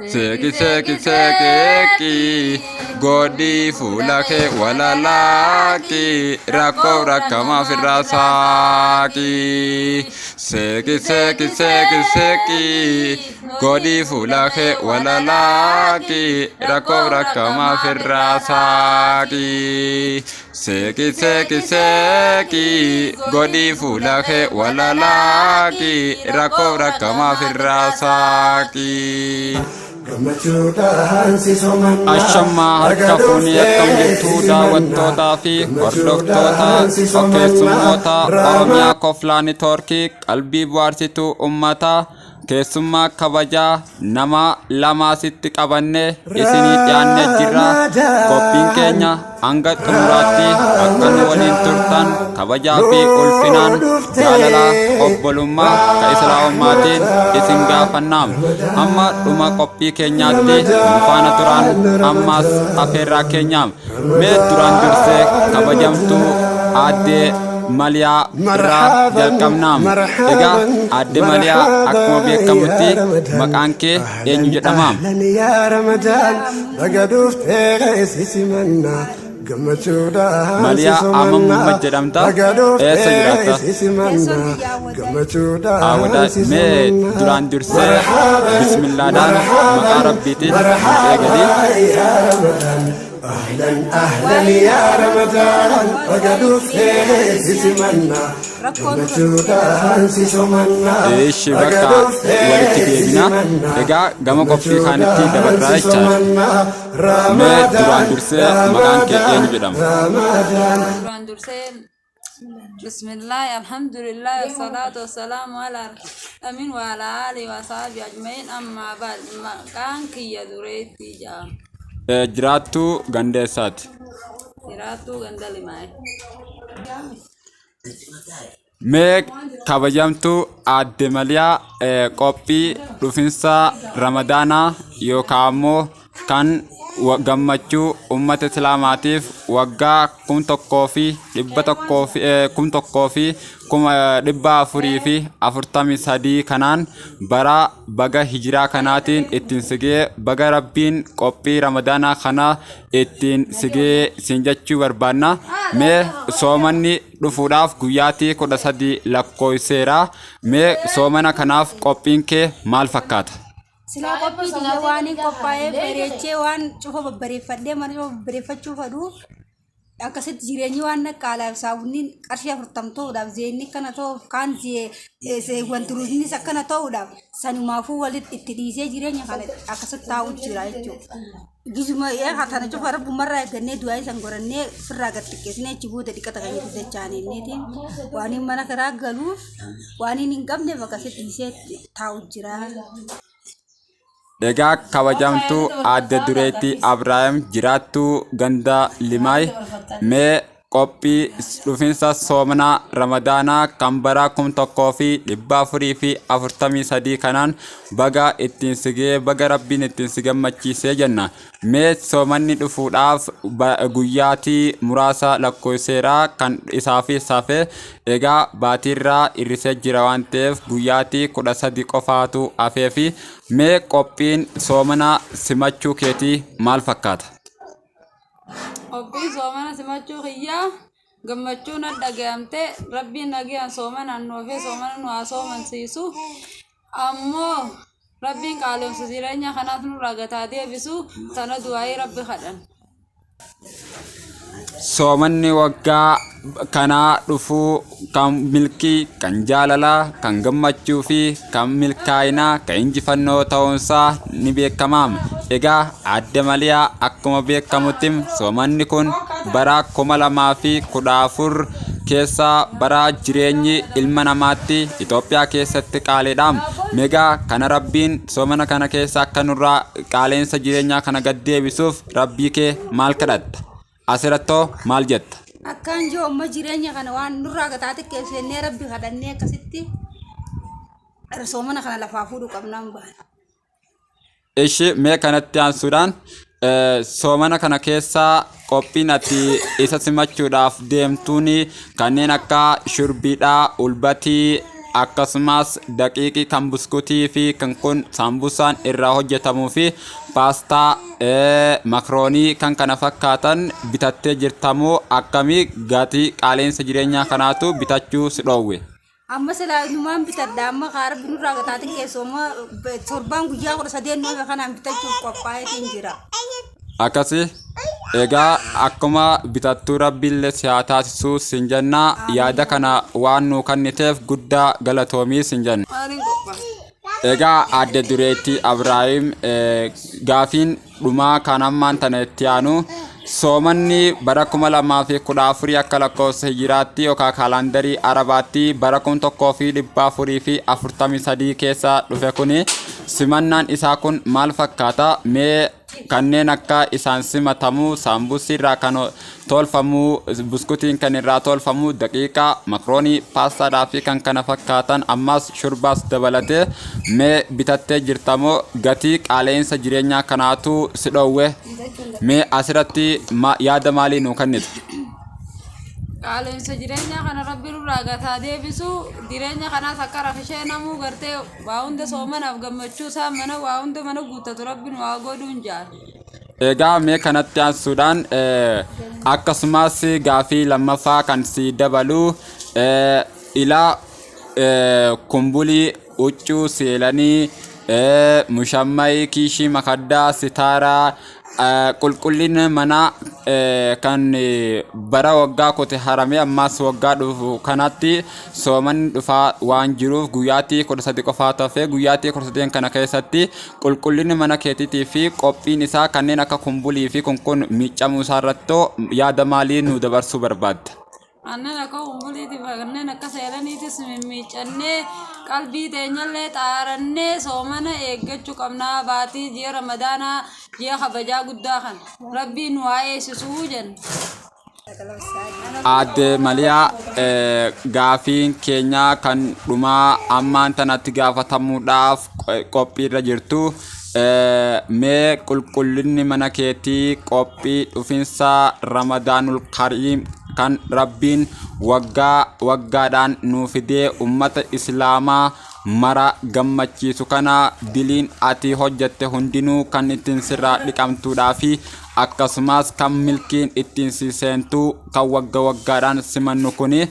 Seki seki seki godi fulake walalaki rako rakama firasaki. Seki seki seki seki godi fulake walalaki rako rakama firasaki. Seki seki seki godi fulake walalaki rako rakama firasaki. Ashama harka fuuni akkam jirtu daawwattootaa fi hordoftoota keessummoota Oromiyaa Koflaa Neetwoorkii qalbii bohaarsituu uummataa keessummaa kabajaa nama lamaasitti qabannee isinii dhiyaannee jirra. Qophiin keenya hanga xumuraatti akka nu waliin turtan kabajaa fi ulfinaan jaalalaa obbolummaa ka islaamummaatiin isin gaafannaam. Amma dhuma qophii keenyaatti nu faana turaan ammaas afeerraa keenyaam. Mee duraan dursee kabajamtuu aaddee Maliyaa irraa jalqabnaam. Egaa aadde Maliyaa akkuma beekamutti maqaan kee eenyu jedhamaam? Maliyaa amma jedhamta? Eessa jiraatta? Awwadaa mee duraan dursee bismillaadhaan maqaa rabbiitiin eegalii. أهلا أهلا يا رمضان وقدوف سيسمنا جمتودان سيسمنا إيش بكا ولتجيبنا إجا جمع قبضي خانتي دبراي چان ما دران درسة مكان كأين جدام دران درسة بسم الله الحمد لله والصلاة والسلام على أمين وعلى آله وصحبه أجمعين أما بعد مكان كي يدوريتي جام jiraattu gandeessaati. Jiraattu ganda limaa'e. Mee kabajamtuu aadde Maliyaa qophii dhufinsa Ramadaanaa yookaan immoo kan gammachuu uummata islaamaatiif waggaa 1143 kanaan bara baga hijiraa kanaatiin ittiin sigee baga rabbiin qophii Ramadaanaa kana ittiin sigee siin jechuu barbaanna. Mee soomanni dhufuudhaaf guyyaatii 13 lakkoofseera. Mee soomana kanaaf qophiin kee maal fakkaata? Sila qophii kiyya waan qophaa'ee bareechee waan cufa babbareeffadhee mana cufa babbareeffachuu fedhu akkasitti jireenyi waan qaalaaf saawunni qarshii 40 ta'uudhaaf zeenni kana ta'uuf kaan wanti ruuznis akkana ta'uudhaaf sanumaafuu walitti itti dhiisee jireenya kana akkasitti taa'u jira jechuudha. Gizuma hatana cufa rabbumarraa eeggannee du'aa isan gorannee firraa gad xiqqeessinee achi booda dhiqata kan itti dachaaneetiin waan mana karaa galuuf waan hin qabneef akkasitti dhiisee taa'u jira. Egaa kabajamtuu aadde Dureetti Abrahaam jiraattuu ganda Limaay mee qophii dhufinsa soomanaa Ramadaanaa kan bara 1443 kanaan baga ittiin sigee baga rabbiin ittiin si gammachiisee jenna. Mee soomanni dhufuudhaaf guyyaatii muraasa lakkoofseeraa kan isaaf safee egaa baatiirraa irrisee jira waan ta'eef guyyaatii 13 qofaatu hafee fi mee qophiin soomana simachuu keetii maal fakkaata? Qophii soomana simachuu kiyyaa gammachuun dhaga'amte rabbiin nagaan soomanaan nuufee soomana nu haa soomansiisu ammoo rabbiin qaaloomsa jireenya kanaaf nu ragataa deebisu sana du'aayii rabbi kadhan. Soomanni waggaa kanaa dhufuu kan milkii, kan jaalalaa, kan gammachuu fi kan milkaa'inaa, kan injifannoo ta'uunsaa ni beekamaam. Egaa aadde Maliyaa akkuma beekamutti soomanni kun bara 2014 keessa bara jireenyi ilma namaatti Itoophiyaa keessatti qaaleedhaam. Meegaa kana rabbiin soomana kana keessa akka nurraa qaaleensa jireenyaa kana gad deebisuuf rabbii kee maal kadhatta? Asirrattoo maal jetta? Akkaan joo amma jireenya kana waan nurraa gataatti keessannee rabbi kadhannee akkasitti soomana kana lafaa fuudhuu qabnaan baana. Ishi mee kanatti aansuudhaan soomana kana keessaa qophiin ati isa simachuudhaaf deemtuun kanneen akka shurbiidhaa, ulbatii, akkasumas daqiiqii kan buskutii fi kan kun saambusaan irraa hojjetamuu fi paastaa makroonii kan kana fakkaatan bitattee jirtamoo akkamii gatii qaaleensa jireenyaa kanaatu bitachuu si dhoowwe? amma sila numaan bitadda amma kaara binurraa gataatiin keessuma torbaan guyyaa 13 kanaan bitachuuf qophaa'eetiin jira. Akkasi egaa akkuma bitattuu rabbiillee si haa taasisuu sin jenna yaada kana waan nuu kenniteef guddaa galatoomii sin jenna. Egaa adde dureetti Abrahaam gaafiin dhumaa kan ammaan tana itti aanu soomanni bara 2014 akka lakkoofsa hijiraatti yookaan kaalandarii arabaatti bara 1443 keessa dhufe kuni simannaan isaa kun maal fakkaata? Mee kanneen akka isaan simatamu saambusii irraa kan tolfamu buskutiin kan irraa tolfamu daqiiqaa makroonii paastaadhaa fi kan kana fakkaatan ammas shurbaas dabalatee mee bitattee jirtamoo gatii qaaleensa jireenyaa kanaatu si dhoowwe? Mee asirratti yaada maalii nuu kennitu? Qaaleensa jireenyaa kana rabbi nurraa gataa deebisu jireenya kanaas akka rafishee namuu gartee waa hunda soomanaaf gammachuu isaa waa hunda mana guuttatu rabbi nu haa godhuun jaal. Egaa mee kanatti aansuudhaan akkasumas gaafii lammaffaa kan si dabalu ilaa kumbulii huccuu seelanii mushammai kiishii makaddaa sitaaraa qulqullina mana kan bara waggaa kote haramee ammas waggaa dhufu kanatti soomanni dhufaa waan jiruuf guyyaatii 13 qofaa ta'ee guyyaatii 13 kana keessatti qulqullinni mana keetiitii fi qophiin isaa kanneen akka kumbulii fi kun miicamuu isaarrattoo yaada maalii nu dabarsuu barbaadda? Anneen akka kumbuliitiif kanneen akka seelaniitis mimmiicannee qalbii teenyallee xaarannee soomana eeggachuu qabnaa baatii ji'a ramadaanaa ji'a kabajaa guddaa kan rabbiin nu haa eegsisuu jenna. Adde Maliyaa gaafiin keenya kan dhumaa ammaan tanatti gaafatamuudhaaf qophiirra jirtu mee qulqullinni mana keetii qophii dhufinsa ramadaanul kariim kan rabbiin waggaadhaan nuuf fidee ummata islaamaa mara gammachiisu kana diliin ati hojjette hundinuu kan ittiin sirraa dhiqamtuudhaa fi akkasumas kan milkiin ittiin si seentu kan waggaadhaan simannu kuni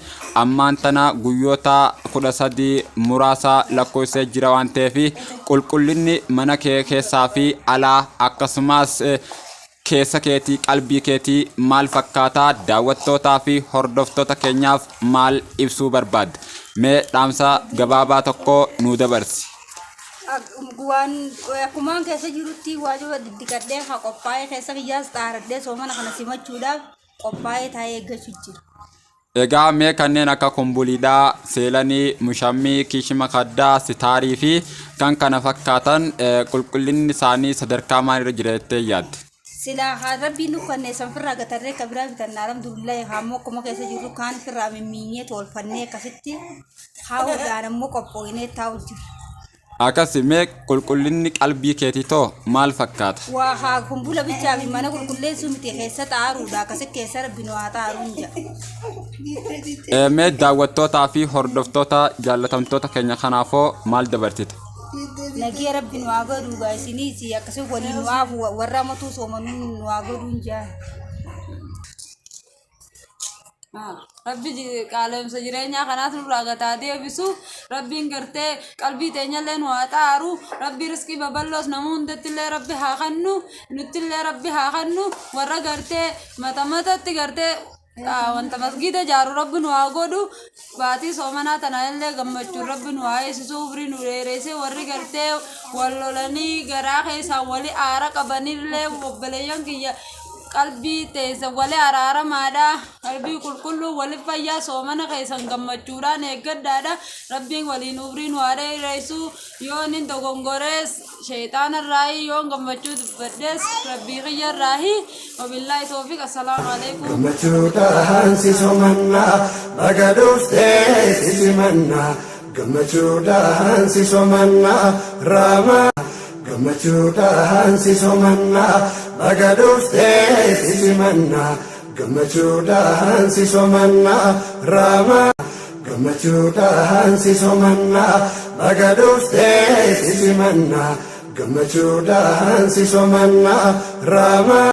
ammaan tana guyyoota 13 muraasa lakkoofsee jira waan ta'eef qulqullinni mana kee keessaa fi alaa akkasumas keessa keetii qalbii keetii maal fakkaataa daawwattootaa fi hordoftoota keenyaaf maal ibsuu barbaadda? Mee dhaamsa gabaabaa tokko nuu dabarsi. Waan akkumaan keessa jirutti waajjira diddiqadhee haa qophaa'ee keessa kiyyaas xaaradhee soomana kana simachuudhaaf qophaa'ee taa'ee eeggachuu jira. Egaa mee kanneen akka kumbuliidhaa, seelanii, mushammii, kiishima kaddaa, sitaarii fi kan kana fakkaatan qulqullinni isaanii sadarkaa maalirra jira jettee yaadde? Sila rabbiin nu kanneen sanfirraa gatarree kabiraa bitannaa alhamdulillah hammoo akkuma keessa jirru kaan firraa mimmiinyee tolfannee akkasitti haa'uudhaan ammoo qophooyinee taa'u jira. Akkasi mee qulqullinni qalbii keetii too maal fakkaata? Waa haa kumbula bichaa fi mana qulqulleessuu miti keessa xaaruudha akkasi keessa rabbiin waa xaaruun jira. Mee daawwattootaa fi hordoftoota jaallatamtoota keenya kanaafoo maal dabartita? Nagiya rabbiin waa godhuugaa isiniis akkasii waliin waaf warra matuu soomanuun waa godhuun jira. Rabbi qaala'insa jireenyaa kanaas nurraa gataa deebisu rabbiin gartee qalbii teenyallee nu haa xaaru rabbi riskii babal'oos namuu hundattillee rabbi haa kennu nuttillee rabbi haa kennu warra gartee mataatti gartee wanta masgiida jaaru rabbi nu haa godhu baatii soomanaa tana illee gammachuun rabbi nu haa eegsisuu firii nu dheeressee warri gartee wal lolanii garaa keessaan wali aara qabanillee obboleeyyan kiyya qalbii teessa wali araaramaadha qalbii qulqulluu wali fayyaa soomana keessan gammachuudhaan eeggadhaadha rabbiin waliin umrii nu haa dheeressu yoo inni dogongorees shayxaanarraahi yoo gammachuu dubbadhees rabbii kiyyarraahi wabillaahi tawfiiq assalaamu alaikum gammachuudhaan si soomannaa baga dhuftee si simannaa gammachuudhaan si soomannaa raamaa gammachuudhaan si soomannaa baga dhuftee si simannaa gammachuudhaan si soomannaa raamaa gammachuudhaan si somanna baga dhuftee si simanna gammachuudhaan si somanna rama